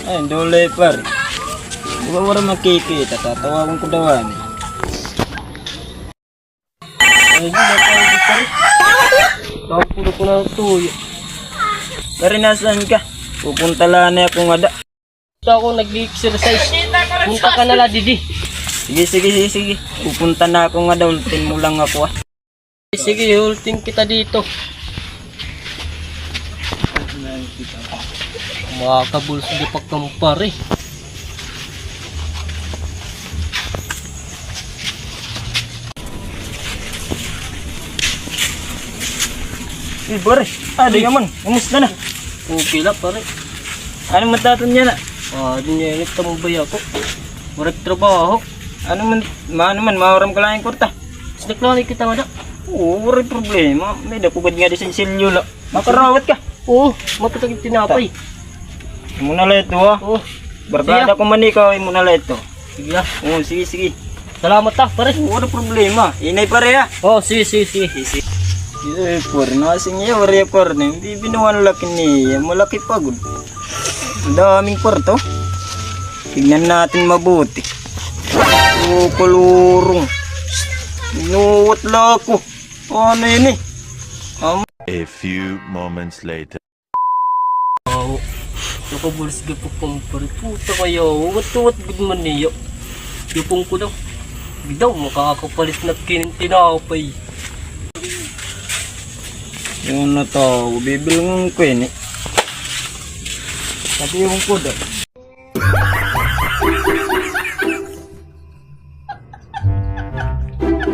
Ay, dole par. Huwag mo rin makikita, tatawagan ko dawan eh. Ay, hindi na tayo par. Tapulo ko na tuyo. Pero nasaan ka? Pupunta lang na ako nga da. Ito ako nag-exercise. Punta ka na la, Didi. Sige. Pupunta na ako nga daw. Ultin mo lang ako ah. Sige, hulting kita dito. Makakabulso di pagkampar eh. Eh, pare. Di ka man. Kamusta na? Okay lang pare. Ano matatan niya na? Dinyanit ka mo ba ako? Warak trabaho. Ano man, mawaram ka lang yung kurta. Snaklani kita nga na. Oo, waray problema. May napugad nga di sa insilyo la. Makarawat ka. Oo, mapatagin tinapay. Muna lang ito ah. Oo, Barbada ko man ikaw, muna lang ito. sige ah. Oo, sige. Salamat ah, pare. Waray problema. Inay pare ah. Oh, sige. Eh, por nasing niya, waray por na. Hindi binuwan laki niya. Malaki pagod. Ang daming kwarto. Tignan natin mabuti. Oo, kalurong. Inuwat lang ako. Ano yun eh? A few moments later. Oo. Nakabulis ka po kumpare. Puta kayo. Wat good man niyo. Yupong ko daw. Bidaw, makakapalit na tinapay. Yun na to. Bibilang ko yun eh. Sabi yung ko daw.